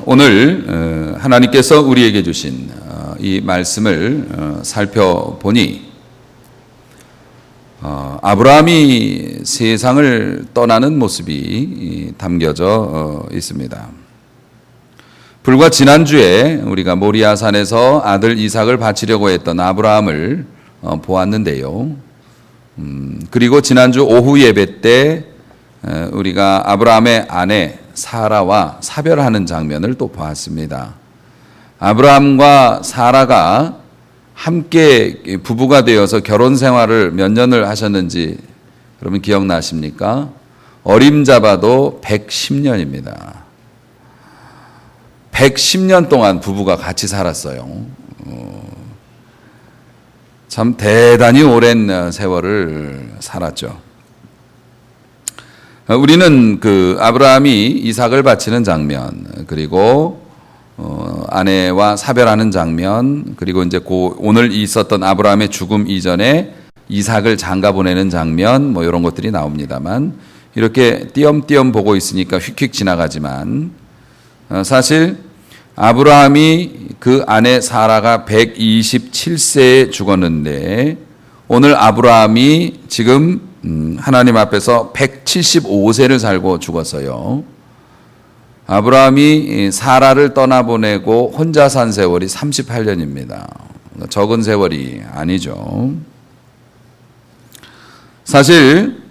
오늘 하나님께서 우리에게 주신 이 말씀을 살펴보니 아브라함이 세상을 떠나는 모습이 담겨져 있습니다. 불과 지난주에 우리가 모리아산에서 아들 이삭을 바치려고 했던 아브라함을 보았는데요. 그리고 지난주 오후 예배 때 우리가 아브라함의 아내 사라와 사별하는 장면을 또 보았습니다. 아브라함과 사라가 함께 부부가 되어서 결혼 생활을 몇 년을 하셨는지 그러면 기억나십니까? 어림잡아도 110년입니다. 110년 동안 부부가 같이 살았어요. 참 대단히 오랜 세월을 살았죠. 우리는 그 아브라함이 이삭을 바치는 장면, 그리고 아내와 사별하는 장면, 그리고 이제 오늘 있었던 아브라함의 죽음 이전에 이삭을 장가 보내는 장면, 뭐 이런 것들이 나옵니다만, 이렇게 띄엄띄엄 보고 있으니까 휙휙 지나가지만, 사실 아브라함이 그 아내 사라가 127세에 죽었는데, 오늘 아브라함이 지금 하나님 앞에서 175세를 살고 죽었어요. 아브라함이 사라를 떠나보내고 혼자 산 세월이 38년입니다. 적은 세월이 아니죠. 사실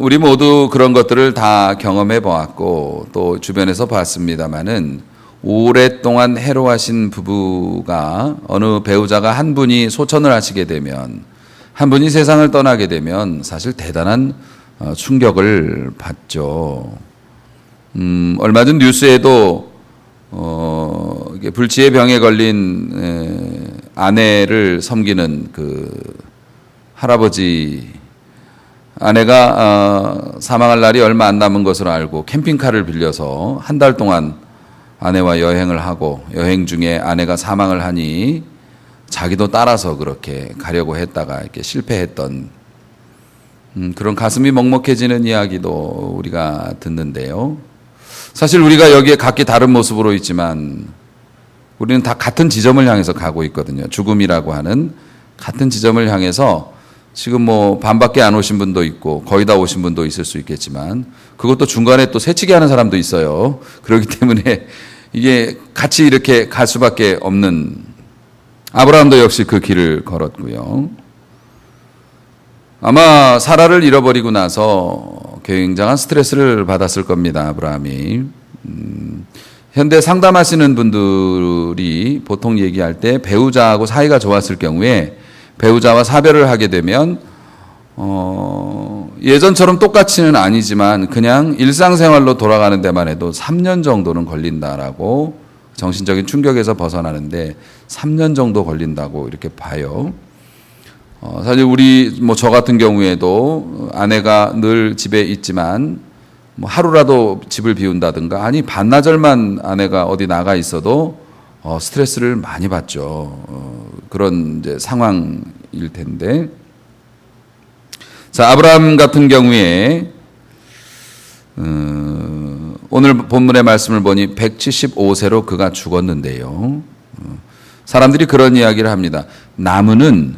우리 모두 그런 것들을 다 경험해 보았고 또 주변에서 봤습니다마는 오랫동안 해로하신 부부가 어느 배우자가 한 분이 소천을 하시게 되면, 한 분이 세상을 떠나게 되면 사실 대단한 충격을 받죠. 얼마 전 뉴스에도 불치의 병에 걸린 아내를 섬기는 그 할아버지, 아내가 사망할 날이 얼마 안 남은 것으로 알고 캠핑카를 빌려서 한 달 동안 아내와 여행을 하고, 여행 중에 아내가 사망을 하니 자기도 따라서 그렇게 가려고 했다가 이렇게 실패했던 그런 가슴이 먹먹해지는 이야기도 우리가 듣는데요. 사실 우리가 여기에 각기 다른 모습으로 있지만 우리는 다 같은 지점을 향해서 가고 있거든요. 죽음이라고 하는 같은 지점을 향해서 지금 뭐 반밖에 안 오신 분도 있고 거의 다 오신 분도 있을 수 있겠지만, 그것도 중간에 또 새치기 하는 사람도 있어요. 그렇기 때문에 이게 같이 이렇게 갈 수밖에 없는, 아브라함도 역시 그 길을 걸었고요. 아마 사라를 잃어버리고 나서 굉장한 스트레스를 받았을 겁니다, 아브라함이. 현대 상담하시는 분들이 보통 얘기할 때 배우자하고 사이가 좋았을 경우에 배우자와 사별을 하게 되면 예전처럼 똑같이는 아니지만 그냥 일상생활로 돌아가는 데만 해도 3년 정도는 걸린다라고, 정신적인 충격에서 벗어나는데 3년 정도 걸린다고 이렇게 봐요. 사실 우리 저 같은 경우에도 아내가 늘 집에 있지만 하루라도 집을 비운다든가, 아니 반나절만 아내가 어디 나가 있어도 스트레스를 많이 받죠. 그런 이제 상황일 텐데, 자, 아브라함 같은 경우에 오늘 본문의 말씀을 보니 175세로 그가 죽었는데요. 사람들이 그런 이야기를 합니다. 나무는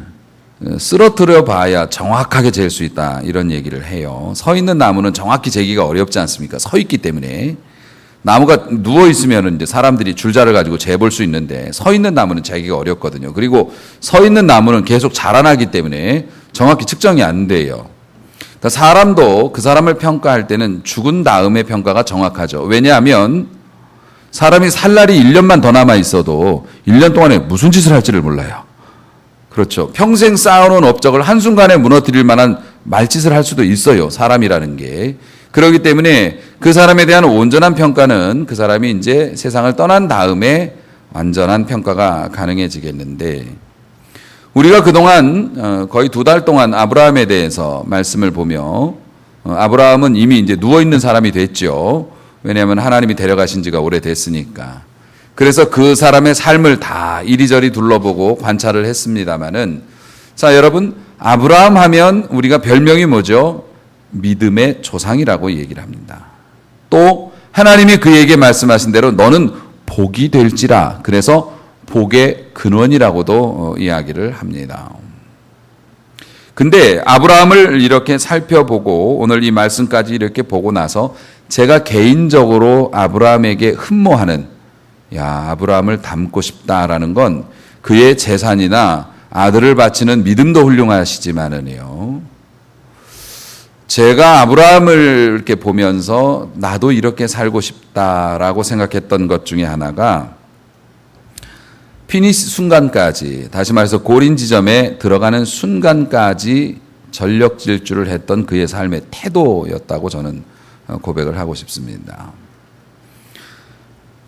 쓰러뜨려 봐야 정확하게 잴 수 있다, 이런 얘기를 해요. 서 있는 나무는 정확히 재기가 어렵지 않습니까? 서 있기 때문에. 나무가 누워 있으면 이제 사람들이 줄자를 가지고 재볼 수 있는데, 서 있는 나무는 재기가 어렵거든요. 그리고 서 있는 나무는 계속 자라나기 때문에 정확히 측정이 안 돼요. 그러니까 사람도 그 사람을 평가할 때는 죽은 다음의 평가가 정확하죠. 왜냐하면 사람이 살 날이 1년만 더 남아 있어도 1년 동안에 무슨 짓을 할지를 몰라요. 그렇죠. 평생 쌓아놓은 업적을 한순간에 무너뜨릴 만한 말짓을 할 수도 있어요, 사람이라는 게. 그렇기 때문에 그 사람에 대한 온전한 평가는 그 사람이 이제 세상을 떠난 다음에 완전한 평가가 가능해지겠는데, 우리가 그동안 거의 2달 동안 아브라함에 대해서 말씀을 보며, 아브라함은 이미 이제 누워있는 사람이 됐죠. 왜냐하면 하나님이 데려가신 지가 오래됐으니까. 그래서 그 사람의 삶을 다 이리저리 둘러보고 관찰을 했습니다마는, 자, 여러분, 아브라함 하면 우리가 별명이 뭐죠? 믿음의 조상이라고 얘기를 합니다. 또 하나님이 그에게 말씀하신 대로 너는 복이 될지라. 그래서 복의 근원이라고도 이야기를 합니다. 근데 아브라함을 이렇게 살펴보고 오늘 이 말씀까지 이렇게 보고 나서 제가 개인적으로 아브라함에게 흠모하는, 아브라함을 닮고 싶다라는 건 그의 재산이나 아들을 바치는 믿음도 훌륭하시지만은요, 제가 아브라함을 이렇게 보면서 나도 이렇게 살고 싶다라고 생각했던 것 중에 하나가 피니시 순간까지, 다시 말해서 골인 지점에 들어가는 순간까지 전력 질주를 했던 그의 삶의 태도였다고 저는 고백을 하고 싶습니다.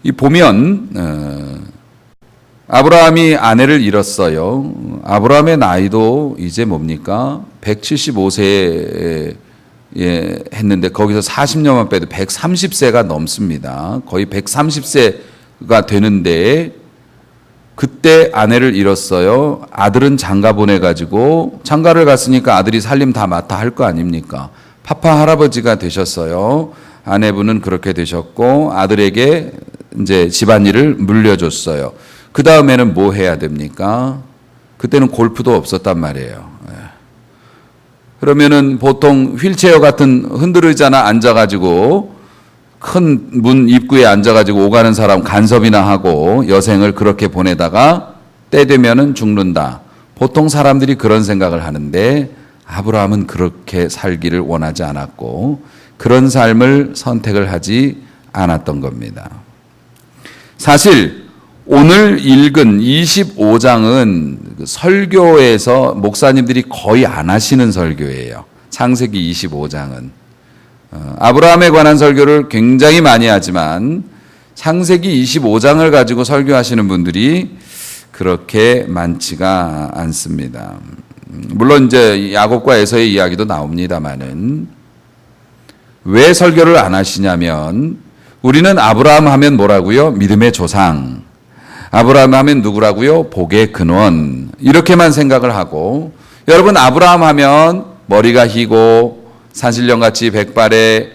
이 보면 아브라함이 아내를 잃었어요. 아브라함의 나이도 이제 뭡니까? 175세에 했는데 거기서 40년만 빼도 130세가 넘습니다. 거의 130세가 되는데 그때 아내를 잃었어요. 아들은 장가 보내가지고 장가를 갔으니까 아들이 살림 다 맡아 할 거 아닙니까? 파파 할아버지가 되셨어요. 아내분은 그렇게 되셨고 아들에게 이제 집안일을 물려줬어요. 그 다음에는 뭐 해야 됩니까? 그때는 골프도 없었단 말이에요. 그러면은 보통 휠체어 같은 흔들의자나 앉아가지고 큰 문 입구에 앉아가지고 오가는 사람 간섭이나 하고 여생을 그렇게 보내다가 때 되면은 죽는다. 보통 사람들이 그런 생각을 하는데 아브라함은 그렇게 살기를 원하지 않았고 그런 삶을 선택을 하지 않았던 겁니다. 사실 오늘 읽은 25장은 설교에서 목사님들이 거의 안 하시는 설교예요. 창세기 25장은. 아브라함에 관한 설교를 굉장히 많이 하지만 창세기 25장을 가지고 설교하시는 분들이 그렇게 많지가 않습니다. 물론 이제 야곱과 에서의 이야기도 나옵니다만은 왜 설교를 안 하시냐면 우리는 아브라함 하면 뭐라고요? 믿음의 조상. 아브라함 하면 누구라고요? 복의 근원. 이렇게만 생각을 하고 여러분 아브라함 하면 머리가 희고 산신령같이 백발에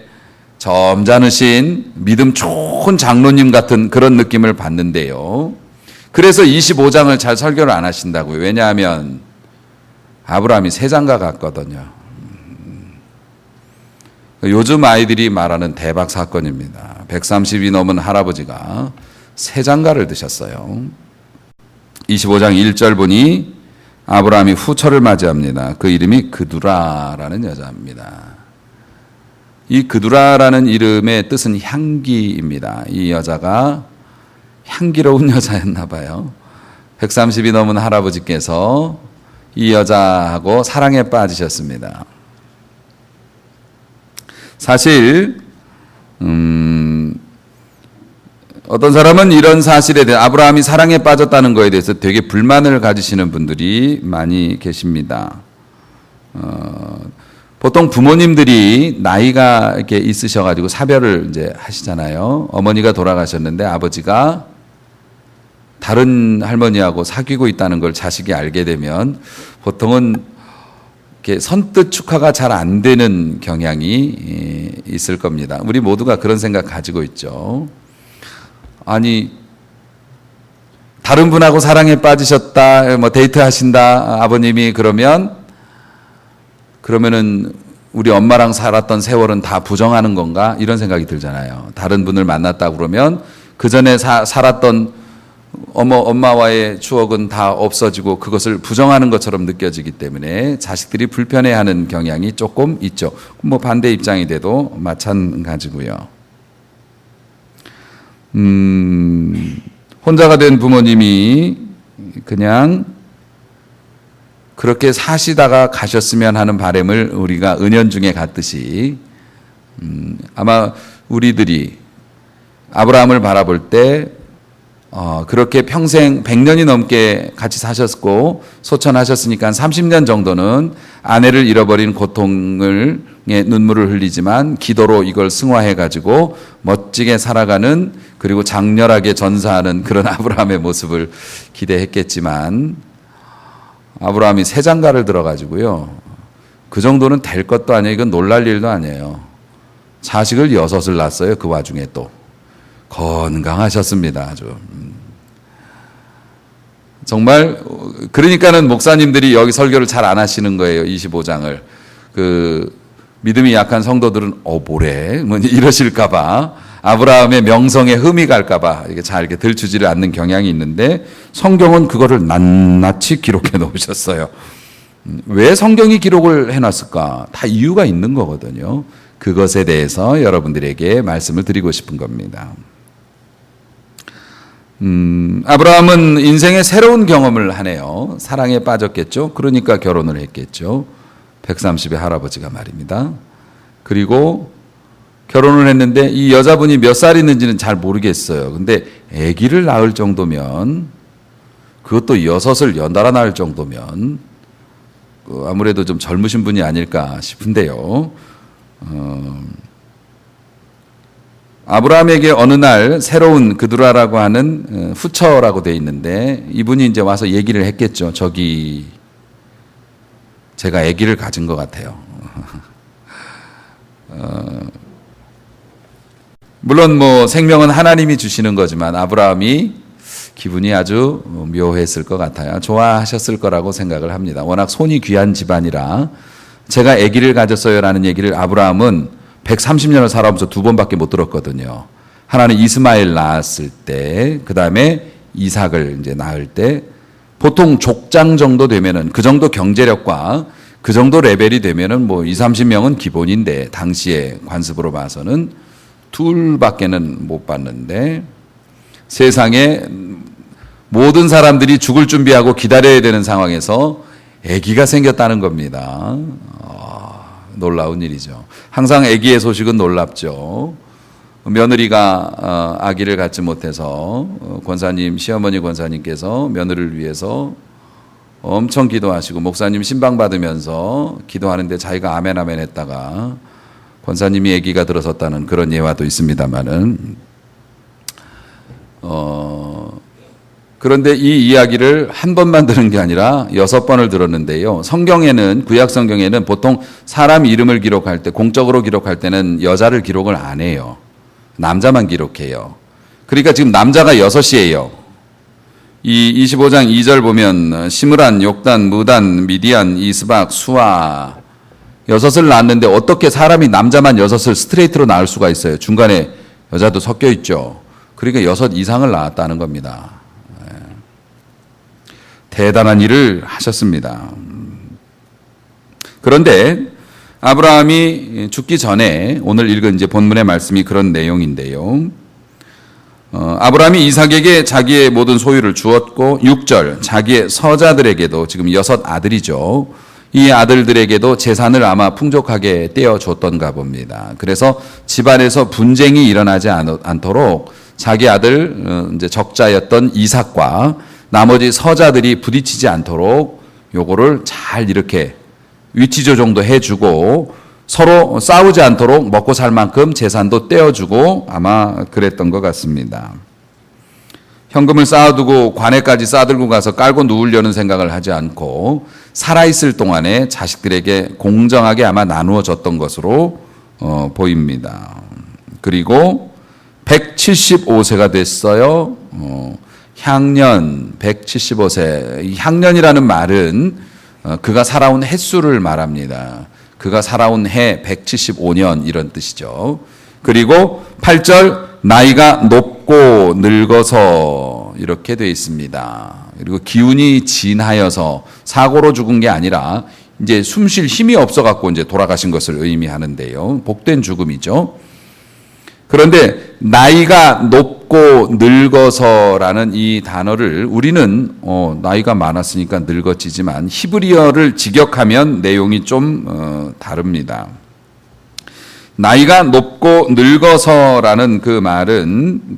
점잖으신 믿음 좋은 장로님 같은 그런 느낌을 받는데요. 그래서 25장을 잘 설교를 안 하신다고요. 왜냐하면 아브라함이 세장가 같거든요. 요즘 아이들이 말하는 대박 사건입니다. 130이 넘은 할아버지가 세장가를 드셨어요. 25장 1절 보니 아브라함이 후처를 맞이합니다. 그 이름이 그두라라는 여자입니다. 이 그두라라는 이름의 뜻은 향기입니다. 이 여자가 향기로운 여자였나 봐요. 130이 넘은 할아버지께서 이 여자하고 사랑에 빠지셨습니다. 사실 어떤 사람은 이런 사실에 대해 아브라함이 사랑에 빠졌다는 것에 대해서 되게 불만을 가지시는 분들이 많이 계십니다. 보통 부모님들이 나이가 이렇게 있으셔가지고 사별을 이제 하시잖아요. 어머니가 돌아가셨는데 아버지가 다른 할머니하고 사귀고 있다는 걸 자식이 알게 되면 보통은 이렇게 선뜻 축하가 잘 안 되는 경향이 있을 겁니다. 우리 모두가 그런 생각 가지고 있죠. 아니 다른 분하고 사랑에 빠지셨다, 뭐 데이트하신다 아버님이 그러면은 우리 엄마랑 살았던 세월은 다 부정하는 건가 이런 생각이 들잖아요. 다른 분을 만났다 그러면 그 전에 살았던 엄마와의 추억은 다 없어지고 그것을 부정하는 것처럼 느껴지기 때문에 자식들이 불편해하는 경향이 조금 있죠. 뭐 반대 입장이 돼도 마찬가지고요. 혼자가 된 부모님이 그냥 그렇게 사시다가 가셨으면 하는 바람을 우리가 은연중에 갖듯이 아마 우리들이 아브라함을 바라볼 때 그렇게 평생 100년이 넘게 같이 사셨고 소천하셨으니까 30년 정도는 아내를 잃어버린 고통을 눈물을 흘리지만 기도로 이걸 승화해가지고 멋지게 살아가는 그리고 장렬하게 전사하는 그런 아브라함의 모습을 기대했겠지만 아브라함이 세장가를 들어가지고요. 그 정도는 될 것도 아니에요. 이건 놀랄 일도 아니에요. 자식을 6을 낳았어요. 그 와중에 또 건강하셨습니다. 아주. 정말 그러니까는 목사님들이 여기 설교를 잘 안 하시는 거예요. 25장을. 그 믿음이 약한 성도들은 뭐래? 뭐 이러실까 봐. 아브라함의 명성에 흠이 갈까 봐 이게 잘 이렇게 들추지를 않는 경향이 있는데 성경은 그거를 낱낱이 기록해 놓으셨어요. 왜 성경이 기록을 해 놨을까? 다 이유가 있는 거거든요. 그것에 대해서 여러분들에게 말씀을 드리고 싶은 겁니다. 아브라함은 인생의 새로운 경험을 하네요. 사랑에 빠졌겠죠. 그러니까 결혼을 했겠죠. 130의 할아버지가 말입니다. 그리고 결혼을 했는데 이 여자분이 몇 살 있는지는 잘 모르겠어요. 근데 아기를 낳을 정도면, 그것도 6을 연달아 낳을 정도면 아무래도 좀 젊으신 분이 아닐까 싶은데요. 아브라함에게 어느 날 새로운 그두라라고 하는 후처라고 돼 있는데 이분이 이제 와서 얘기를 했겠죠. 저기 제가 아기를 가진 것 같아요. 물론 뭐 생명은 하나님이 주시는 거지만 아브라함이 기분이 아주 묘했을 것 같아요. 좋아하셨을 거라고 생각을 합니다. 워낙 손이 귀한 집안이라 제가 아기를 가졌어요라는 얘기를 아브라함은 130년을 살아오면서 2번밖에 못 들었거든요. 하나는 이스마엘 낳았을 때, 그 다음에 이삭을 이제 낳을 때, 보통 족장 정도 되면은 그 정도 경제력과 그 정도 레벨이 되면은 뭐 20, 30명은 기본인데, 당시의 관습으로 봐서는 2밖에는 못 봤는데, 세상에 모든 사람들이 죽을 준비하고 기다려야 되는 상황에서 아기가 생겼다는 겁니다. 놀라운 일이죠. 항상 아기의 소식은 놀랍죠. 며느리가 아기를 갖지 못해서 권사님, 시어머니 권사님께서 며느리를 위해서 엄청 기도하시고 목사님 신방 받으면서 기도하는데 자기가 아멘 아멘 했다가 권사님이 아기가 들어섰다는 그런 예화도 있습니다만은 그런데 이 이야기를 한 번만 들은 게 아니라 6번을 들었는데요. 성경에는, 구약 성경에는 보통 사람 이름을 기록할 때, 공적으로 기록할 때는 여자를 기록을 안 해요. 남자만 기록해요. 그러니까 지금 남자가 6이에요. 이 25장 2절 보면 시므란, 욕단, 무단, 미디안, 이스박, 수아 6을 낳았는데 어떻게 사람이 남자만 6을 스트레이트로 낳을 수가 있어요. 중간에 여자도 섞여 있죠. 그러니까 6 이상을 낳았다는 겁니다. 대단한 일을 하셨습니다. 그런데 아브라함이 죽기 전에 오늘 읽은 이제 본문의 말씀이 그런 내용인데요. 아브라함이 이삭에게 자기의 모든 소유를 주었고 6절 자기의 서자들에게도 지금 6 아들이죠. 이 아들들에게도 재산을 아마 풍족하게 떼어줬던가 봅니다. 그래서 집안에서 분쟁이 일어나지 않도록 자기 아들 이제 적자였던 이삭과 나머지 서자들이 부딪히지 않도록 요거를 잘 이렇게 위치 조정도 해주고 서로 싸우지 않도록 먹고 살 만큼 재산도 떼어주고 아마 그랬던 것 같습니다. 현금을 쌓아두고 관에까지 싸들고 가서 깔고 누우려는 생각을 하지 않고 살아있을 동안에 자식들에게 공정하게 아마 나누어 줬던 것으로 보입니다. 그리고 175세가 됐어요. 향년 175세. 이 향년이라는 말은 그가 살아온 횟수를 말합니다. 그가 살아온 해 175년 이런 뜻이죠. 그리고 8절 나이가 높고 늙어서 이렇게 되어 있습니다. 그리고 기운이 진하여서 사고로 죽은 게 아니라 이제 숨 쉴 힘이 없어 갖고 이제 돌아가신 것을 의미하는데요. 복된 죽음이죠. 그런데 나이가 높고 늙어서라는 이 단어를 우리는 나이가 많았으니까 늙었지만 히브리어를 직역하면 내용이 좀 다릅니다. 나이가 높고 늙어서라는 그 말은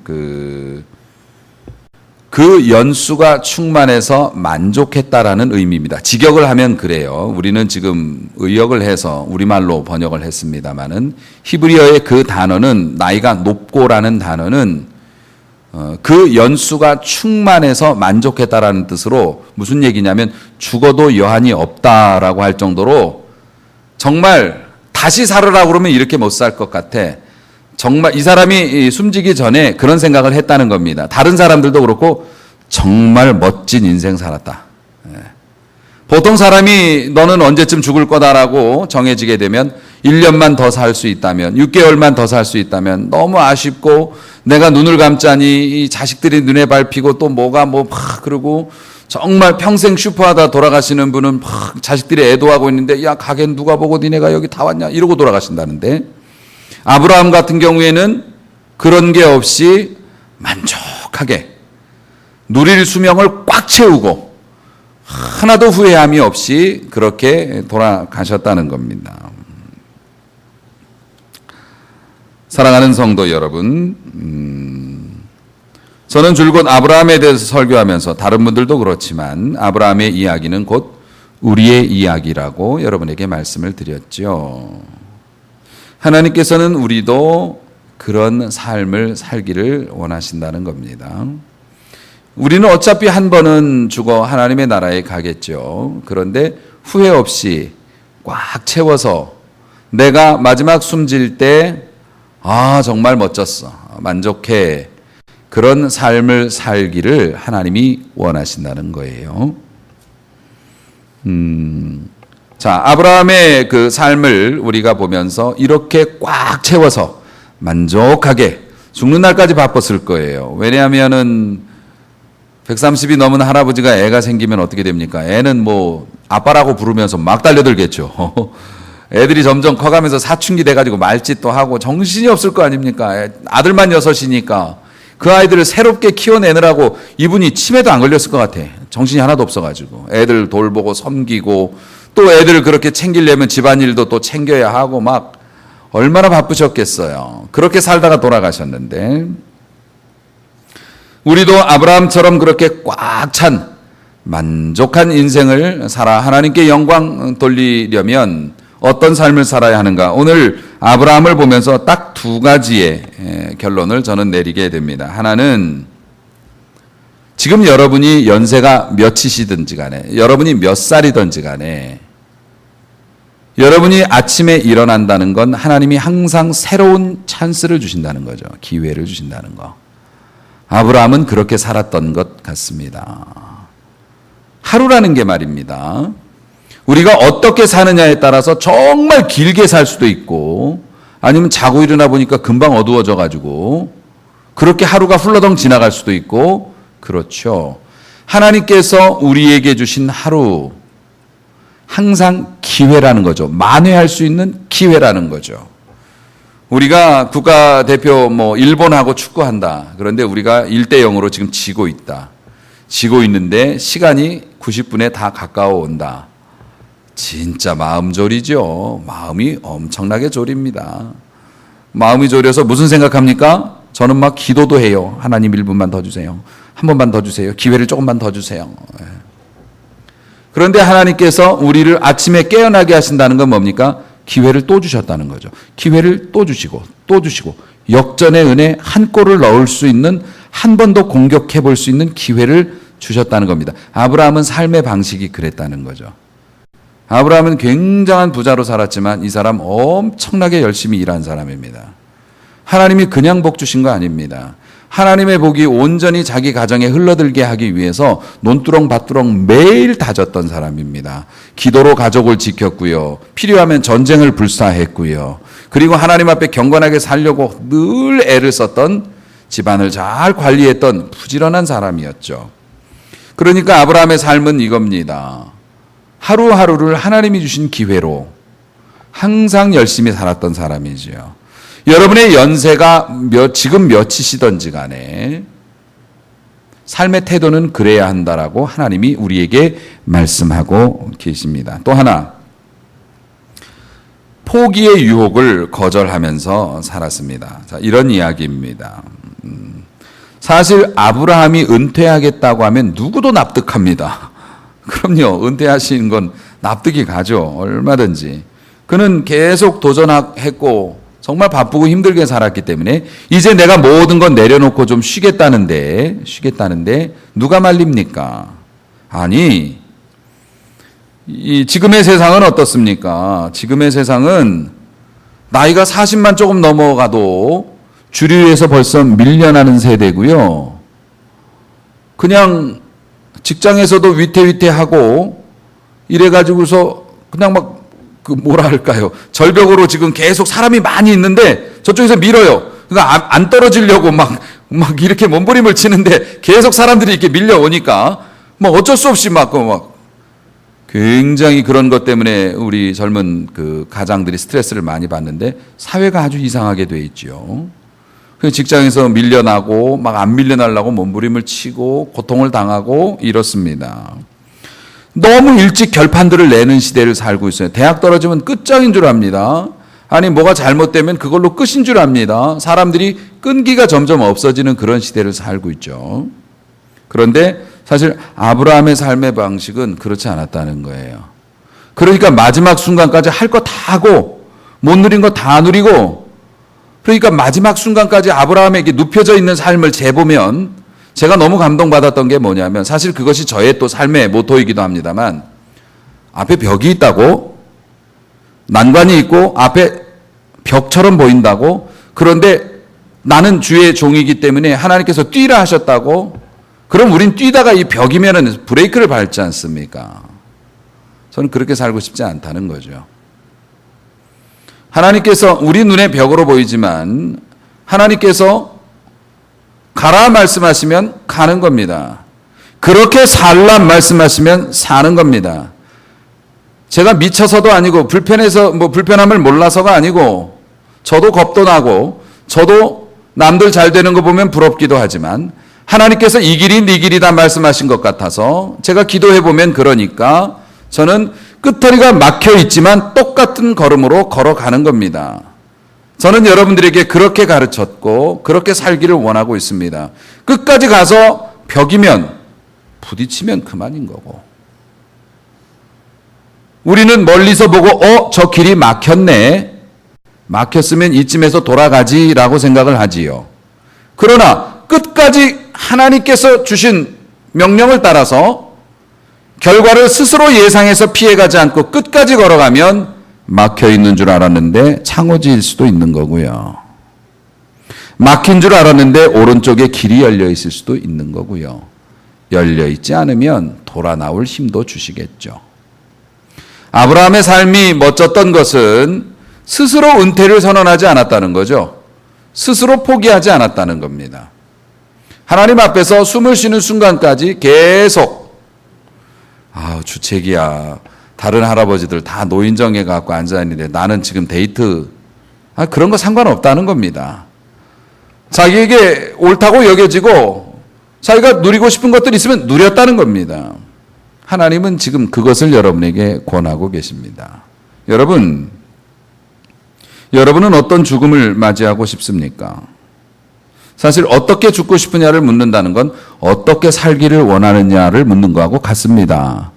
그 연수가 충만해서 만족했다라는 의미입니다. 직역을 하면 그래요. 우리는 지금 의역을 해서 우리말로 번역을 했습니다마는 히브리어의 그 단어는 나이가 높고라는 단어는 그 연수가 충만해서 만족했다라는 뜻으로 무슨 얘기냐면 죽어도 여한이 없다라고 할 정도로 정말 다시 살으라고 그러면 이렇게 못 살 것 같아. 정말 이 사람이 숨지기 전에 그런 생각을 했다는 겁니다. 다른 사람들도 그렇고 정말 멋진 인생 살았다. 보통 사람이 너는 언제쯤 죽을 거다라고 정해지게 되면 1년만 더 살 수 있다면, 6개월만 더 살 수 있다면 너무 아쉽고 내가 눈을 감자니 이 자식들이 눈에 밟히고 또 뭐가 막 그러고 정말 평생 슈퍼하다 돌아가시는 분은 막 자식들이 애도하고 있는데 야 가게는 누가 보고 니네가 여기 다 왔냐 이러고 돌아가신다는데, 아브라함 같은 경우에는 그런 게 없이 만족하게 누릴 수명을 꽉 채우고 하나도 후회함이 없이 그렇게 돌아가셨다는 겁니다. 사랑하는 성도 여러분, 저는 줄곧 아브라함에 대해서 설교하면서 다른 분들도 그렇지만 아브라함의 이야기는 곧 우리의 이야기라고 여러분에게 말씀을 드렸죠. 하나님께서는 우리도 그런 삶을 살기를 원하신다는 겁니다. 우리는 어차피 한 번은 죽어 하나님의 나라에 가겠죠. 그런데 후회 없이 꽉 채워서 내가 마지막 숨질 때 정말 멋졌어, 만족해, 그런 삶을 살기를 하나님이 원하신다는 거예요. 자, 아브라함의 그 삶을 우리가 보면서 이렇게 꽉 채워서 만족하게 죽는 날까지 바빴을 거예요. 왜냐하면은 130이 넘은 할아버지가 애가 생기면 어떻게 됩니까? 애는 뭐 아빠라고 부르면서 막 달려들겠죠. 애들이 점점 커가면서 사춘기 돼가지고 말짓도 하고 정신이 없을 거 아닙니까? 아들만 6이니까 그 아이들을 새롭게 키워내느라고 이분이 치매도 안 걸렸을 것 같아. 정신이 하나도 없어가지고 애들 돌보고 섬기고 또 애들을 그렇게 챙기려면 집안일도 또 챙겨야 하고 막 얼마나 바쁘셨겠어요. 그렇게 살다가 돌아가셨는데, 우리도 아브라함처럼 그렇게 꽉 찬 만족한 인생을 살아 하나님께 영광 돌리려면 어떤 삶을 살아야 하는가? 오늘 아브라함을 보면서 딱 2가지의 결론을 저는 내리게 됩니다. 하나는 지금 여러분이 연세가 몇이시든지 간에, 여러분이 몇 살이든지 간에, 여러분이 아침에 일어난다는 건 하나님이 항상 새로운 찬스를 주신다는 거죠. 기회를 주신다는 거. 아브라함은 그렇게 살았던 것 같습니다. 하루라는 게 말입니다. 우리가 어떻게 사느냐에 따라서 정말 길게 살 수도 있고, 아니면 자고 일어나 보니까 금방 어두워져 가지고 그렇게 하루가 훌러덩 지나갈 수도 있고, 그렇죠. 하나님께서 우리에게 주신 하루, 항상 기회라는 거죠. 만회할 수 있는 기회라는 거죠. 우리가 국가대표 일본하고 축구한다. 그런데 우리가 1대0으로 지금 지고 있다. 지고 있는데 시간이 90분에 다 가까워 온다. 진짜 마음 졸이죠. 마음이 엄청나게 졸입니다. 마음이 졸여서 무슨 생각합니까? 저는 막 기도도 해요. 하나님 1분만 더 주세요. 한 번만 더 주세요. 기회를 조금만 더 주세요. 그런데 하나님께서 우리를 아침에 깨어나게 하신다는 건 뭡니까? 기회를 또 주셨다는 거죠. 기회를 또 주시고 또 주시고 역전의 은혜 한 골을 넣을 수 있는, 한 번 더 공격해 볼 수 있는 기회를 주셨다는 겁니다. 아브라함은 삶의 방식이 그랬다는 거죠. 아브라함은 굉장한 부자로 살았지만 이 사람 엄청나게 열심히 일한 사람입니다. 하나님이 그냥 복 주신 거 아닙니다. 하나님의 복이 온전히 자기 가정에 흘러들게 하기 위해서 논두렁 밭두렁 매일 다졌던 사람입니다. 기도로 가족을 지켰고요. 필요하면 전쟁을 불사했고요. 그리고 하나님 앞에 경건하게 살려고 늘 애를 썼던, 집안을 잘 관리했던 부지런한 사람이었죠. 그러니까 아브라함의 삶은 이겁니다. 하루하루를 하나님이 주신 기회로 항상 열심히 살았던 사람이지요. 여러분의 연세가 지금 몇이시든지 간에 삶의 태도는 그래야 한다라고 하나님이 우리에게 말씀하고 계십니다. 또 하나, 포기의 유혹을 거절하면서 살았습니다. 자, 이런 이야기입니다. 사실 아브라함이 은퇴하겠다고 하면 누구도 납득합니다. 그럼요, 은퇴하시는 건 납득이 가죠. 얼마든지. 그는 계속 도전했고 정말 바쁘고 힘들게 살았기 때문에 이제 내가 모든 건 내려놓고 좀 쉬겠다는데 누가 말립니까? 아니, 이 지금의 세상은 어떻습니까? 지금의 세상은 나이가 40만 조금 넘어가도 주류에서 벌써 밀려나는 세대고요. 그냥 직장에서도 위태위태하고 이래가지고서 그냥 막 뭐라 할까요? 절벽으로 지금 계속 사람이 많이 있는데 저쪽에서 밀어요. 그러니까 안 떨어지려고 막 이렇게 몸부림을 치는데 계속 사람들이 이렇게 밀려오니까 뭐 어쩔 수 없이 막 굉장히 그런 것 때문에 우리 젊은 그 가장들이 스트레스를 많이 받는데 사회가 아주 이상하게 돼 있죠. 그 직장에서 밀려나고 막 안 밀려나려고 몸부림을 치고 고통을 당하고 이렇습니다. 너무 일찍 결판들을 내는 시대를 살고 있어요. 대학 떨어지면 끝장인 줄 압니다. 아니 뭐가 잘못되면 그걸로 끝인 줄 압니다. 사람들이 끈기가 점점 없어지는 그런 시대를 살고 있죠. 그런데 사실 아브라함의 삶의 방식은 그렇지 않았다는 거예요. 그러니까 마지막 순간까지 할 거 다 하고 못 누린 거 다 누리고, 그러니까 마지막 순간까지 아브라함에게 눕혀져 있는 삶을 재보면 제가 너무 감동받았던 게 뭐냐면, 사실 그것이 저의 또 삶의 모토이기도 합니다만, 앞에 벽이 있다고, 난관이 있고 앞에 벽처럼 보인다고, 그런데 나는 주의 종이기 때문에 하나님께서 뛰라 하셨다고, 그럼 우린 뛰다가 이 벽이면은 브레이크를 밟지 않습니까? 저는 그렇게 살고 싶지 않다는 거죠. 하나님께서 우리 눈에 벽으로 보이지만 하나님께서 가라 말씀하시면 가는 겁니다. 그렇게 살라 말씀하시면 사는 겁니다. 제가 미쳐서도 아니고 불편해서 불편함을 몰라서가 아니고, 저도 겁도 나고 저도 남들 잘 되는 거 보면 부럽기도 하지만 하나님께서 이 길이 네 길이다 말씀하신 것 같아서 제가 기도해 보면, 그러니까 저는 끄터리가 막혀 있지만 똑같은 걸음으로 걸어가는 겁니다. 저는 여러분들에게 그렇게 가르쳤고 그렇게 살기를 원하고 있습니다. 끝까지 가서 벽이면 부딪히면 그만인 거고, 우리는 멀리서 보고 저 길이 막혔네, 막혔으면 이쯤에서 돌아가지라고 생각을 하지요. 그러나 끝까지 하나님께서 주신 명령을 따라서 결과를 스스로 예상해서 피해가지 않고 끝까지 걸어가면 막혀 있는 줄 알았는데 창호지일 수도 있는 거고요. 막힌 줄 알았는데 오른쪽에 길이 열려 있을 수도 있는 거고요. 열려 있지 않으면 돌아 나올 힘도 주시겠죠. 아브라함의 삶이 멋졌던 것은 스스로 은퇴를 선언하지 않았다는 거죠. 스스로 포기하지 않았다는 겁니다. 하나님 앞에서 숨을 쉬는 순간까지 계속 주책이야. 다른 할아버지들 다 노인정에 갖고 앉아있는데 나는 지금 데이트, 그런 거 상관없다는 겁니다. 자기에게 옳다고 여겨지고 자기가 누리고 싶은 것들이 있으면 누렸다는 겁니다. 하나님은 지금 그것을 여러분에게 권하고 계십니다. 여러분은 어떤 죽음을 맞이하고 싶습니까? 사실 어떻게 죽고 싶으냐를 묻는다는 건 어떻게 살기를 원하느냐를 묻는 거하고 같습니다.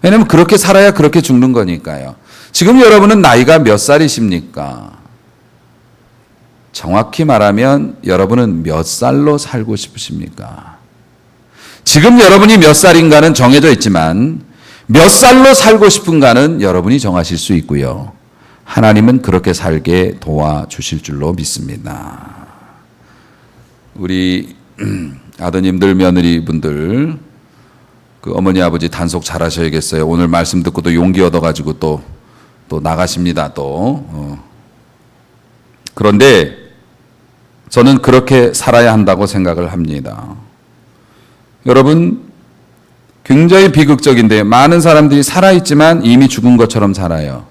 왜냐하면 그렇게 살아야 그렇게 죽는 거니까요. 지금 여러분은 나이가 몇 살이십니까? 정확히 말하면 여러분은 몇 살로 살고 싶으십니까? 지금 여러분이 몇 살인가는 정해져 있지만 몇 살로 살고 싶은가는 여러분이 정하실 수 있고요. 하나님은 그렇게 살게 도와주실 줄로 믿습니다. 우리 아드님들, 며느리분들, 그 어머니 아버지 단속 잘하셔야겠어요. 오늘 말씀 듣고 또 용기 얻어가지고 또 나가십니다. 그런데 저는 그렇게 살아야 한다고 생각을 합니다. 여러분, 굉장히 비극적인데 많은 사람들이 살아있지만 이미 죽은 것처럼 살아요.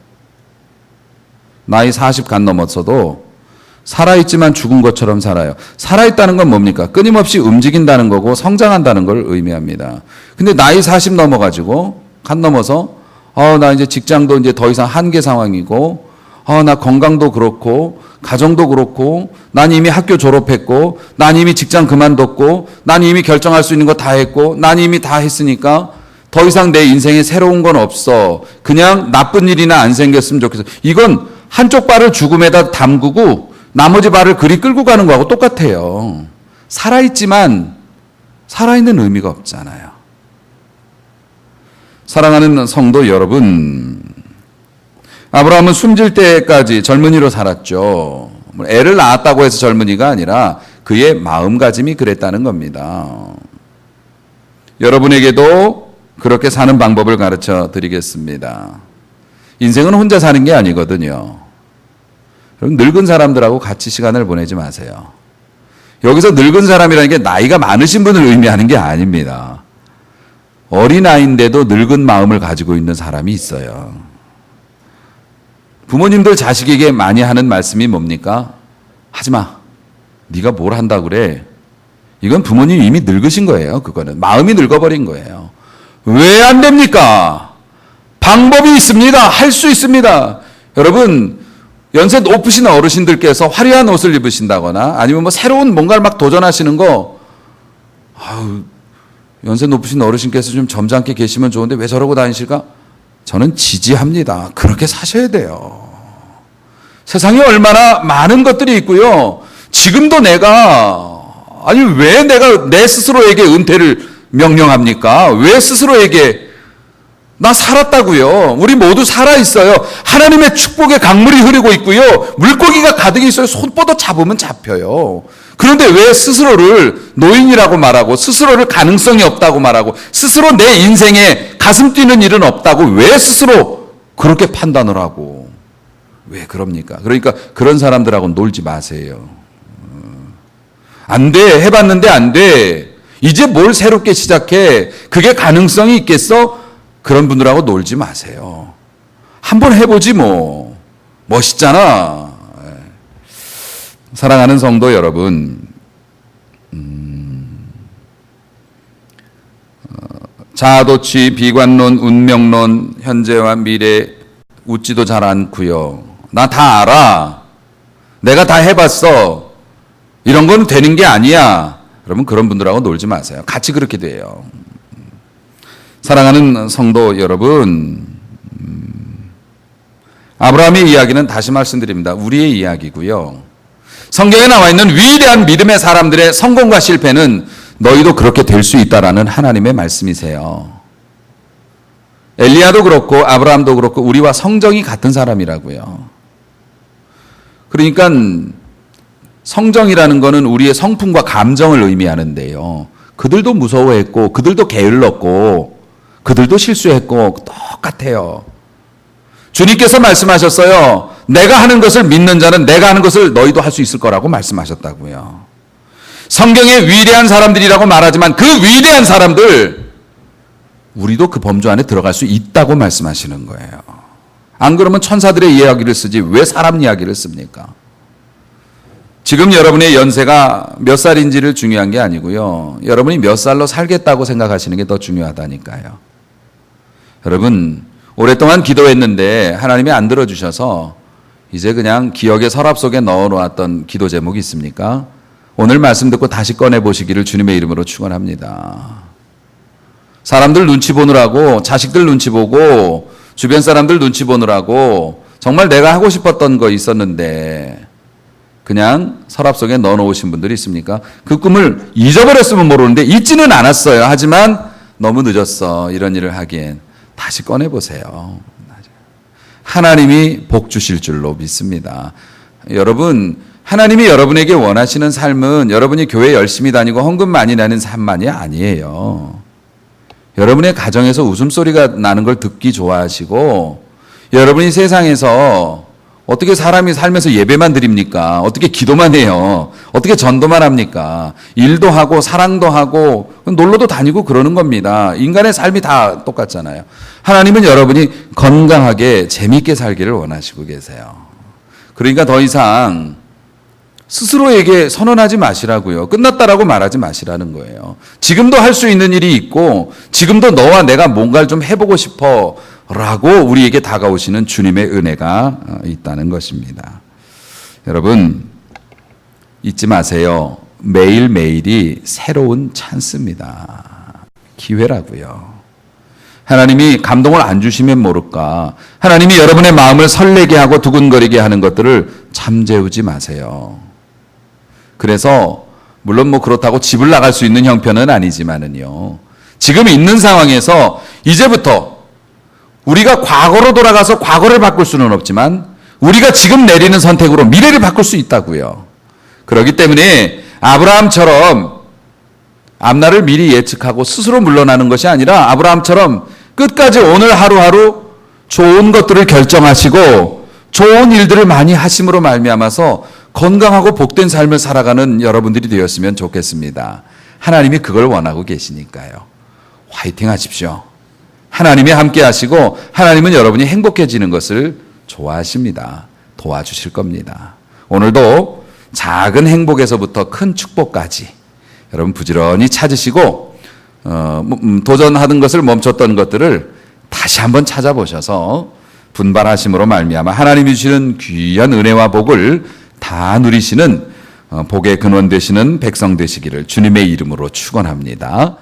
나이 40 간 넘었어도 살아있지만 죽은 것처럼 살아요. 살아있다는 건 뭡니까? 끊임없이 움직인다는 거고 성장한다는 걸 의미합니다. 근데 나이 40 넘어가지고 간 넘어서 나 이제 직장도 이제 더 이상 한계 상황이고 나 건강도 그렇고 가정도 그렇고 난 이미 학교 졸업했고 난 이미 직장 그만뒀고 난 이미 결정할 수 있는 거 다 했고 난 이미 다 했으니까 더 이상 내 인생에 새로운 건 없어. 그냥 나쁜 일이나 안 생겼으면 좋겠어. 이건 한쪽 발을 죽음에다 담그고 나머지 발을 그리 끌고 가는 거하고 똑같아요. 살아있지만 살아있는 의미가 없잖아요. 사랑하는 성도 여러분, 아브라함은 숨질 때까지 젊은이로 살았죠. 애를 낳았다고 해서 젊은이가 아니라 그의 마음가짐이 그랬다는 겁니다. 여러분에게도 그렇게 사는 방법을 가르쳐 드리겠습니다. 인생은 혼자 사는 게 아니거든요. 그럼 늙은 사람들하고 같이 시간을 보내지 마세요. 여기서 늙은 사람이라는 게 나이가 많으신 분을 의미하는 게 아닙니다. 어린아이인데도 늙은 마음을 가지고 있는 사람이 있어요. 부모님들 자식에게 많이 하는 말씀이 뭡니까? 하지마. 네가 뭘 한다고 그래? 이건 부모님이 이미 늙으신 거예요. 그거는 마음이 늙어버린 거예요. 왜 안 됩니까? 방법이 있습니다. 할 수 있습니다. 여러분, 연세 높으신 어르신들께서 화려한 옷을 입으신다거나 아니면 뭐 새로운 뭔가를 막 도전하시는 거, 연세 높으신 어르신께서 좀 점잖게 계시면 좋은데 왜 저러고 다니실까? 저는 지지합니다. 그렇게 사셔야 돼요. 세상에 얼마나 많은 것들이 있고요. 지금도 왜 내가 내 스스로에게 은퇴를 명령합니까? 왜 스스로에게 나 살았다고요. 우리 모두 살아있어요. 하나님의 축복의 강물이 흐르고 있고요. 물고기가 가득 있어요. 손 뻗어 잡으면 잡혀요. 그런데 왜 스스로를 노인이라고 말하고 스스로를 가능성이 없다고 말하고 스스로 내 인생에 가슴 뛰는 일은 없다고 왜 스스로 그렇게 판단을 하고 왜 그럽니까? 그러니까 그런 사람들하고 놀지 마세요. 안 돼. 해봤는데 안 돼. 이제 뭘 새롭게 시작해. 그게 가능성이 있겠어? 그런 분들하고 놀지 마세요. 한번 해보지 뭐. 멋있잖아. 사랑하는 성도 여러분, 자아도취, 비관론, 운명론, 현재와 미래 웃지도 잘 않고요. 나 다 알아. 내가 다 해봤어. 이런 건 되는 게 아니야. 여러분 그런 분들하고 놀지 마세요. 같이 그렇게 돼요. 사랑하는 성도 여러분, 아브라함의 이야기는 다시 말씀드립니다. 우리의 이야기고요. 성경에 나와 있는 위대한 믿음의 사람들의 성공과 실패는 너희도 그렇게 될 수 있다라는 하나님의 말씀이세요. 엘리야도 그렇고 아브라함도 그렇고 우리와 성정이 같은 사람이라고요. 그러니까 성정이라는 것은 우리의 성품과 감정을 의미하는데요. 그들도 무서워했고 그들도 게을렀고 그들도 실수했고 똑같아요. 주님께서 말씀하셨어요. 내가 하는 것을 믿는 자는 내가 하는 것을 너희도 할 수 있을 거라고 말씀하셨다고요. 성경의 위대한 사람들이라고 말하지만 그 위대한 사람들 우리도 그 범주 안에 들어갈 수 있다고 말씀하시는 거예요. 안 그러면 천사들의 이야기를 쓰지 왜 사람 이야기를 씁니까? 지금 여러분의 연세가 몇 살인지를 중요한 게 아니고요. 여러분이 몇 살로 살겠다고 생각하시는 게 더 중요하다니까요. 여러분 오랫동안 기도했는데 하나님이 안 들어주셔서 이제 그냥 기억의 서랍 속에 넣어놓았던 기도 제목이 있습니까? 오늘 말씀 듣고 다시 꺼내보시기를 주님의 이름으로 축원합니다. 사람들 눈치 보느라고 자식들 눈치 보고 주변 사람들 눈치 보느라고 정말 내가 하고 싶었던 거 있었는데 그냥 서랍 속에 넣어놓으신 분들이 있습니까? 그 꿈을 잊어버렸으면 모르는데 잊지는 않았어요. 하지만 너무 늦었어. 이런 일을 하기엔. 다시 꺼내보세요. 하나님이 복 주실 줄로 믿습니다. 여러분, 하나님이 여러분에게 원하시는 삶은 여러분이 교회 열심히 다니고 헌금 많이 내는 삶만이 아니에요. 여러분의 가정에서 웃음소리가 나는 걸 듣기 좋아하시고 여러분이 세상에서 어떻게 사람이 살면서 예배만 드립니까? 어떻게 기도만 해요? 어떻게 전도만 합니까? 일도 하고 사랑도 하고 놀러도 다니고 그러는 겁니다. 인간의 삶이 다 똑같잖아요. 하나님은 여러분이 건강하게 재미있게 살기를 원하시고 계세요. 그러니까 더 이상 스스로에게 선언하지 마시라고요. 끝났다라고 말하지 마시라는 거예요. 지금도 할 수 있는 일이 있고 지금도 너와 내가 뭔가를 좀 해보고 싶어 라고 우리에게 다가오시는 주님의 은혜가 있다는 것입니다. 여러분 잊지 마세요. 매일매일이 새로운 찬스입니다. 기회라고요. 하나님이 감동을 안 주시면 모를까. 하나님이 여러분의 마음을 설레게 하고 두근거리게 하는 것들을 잠재우지 마세요. 그래서 물론 뭐 그렇다고 집을 나갈 수 있는 형편은 아니지만은요. 지금 있는 상황에서 이제부터 우리가 과거로 돌아가서 과거를 바꿀 수는 없지만 우리가 지금 내리는 선택으로 미래를 바꿀 수 있다고요. 그렇기 때문에 아브라함처럼 앞날을 미리 예측하고 스스로 물러나는 것이 아니라 아브라함처럼 끝까지 오늘 하루하루 좋은 것들을 결정하시고 좋은 일들을 많이 하심으로 말미암아서 건강하고 복된 삶을 살아가는 여러분들이 되었으면 좋겠습니다. 하나님이 그걸 원하고 계시니까요. 화이팅 하십시오. 하나님이 함께 하시고 하나님은 여러분이 행복해지는 것을 좋아하십니다. 도와주실 겁니다. 오늘도 작은 행복에서부터 큰 축복까지 여러분 부지런히 찾으시고 도전하던 것을 멈췄던 것들을 다시 한번 찾아보셔서 분발하심으로 말미암아 하나님이 주시는 귀한 은혜와 복을 다 누리시는 복의 근원 되시는 백성 되시기를 주님의 이름으로 축원합니다.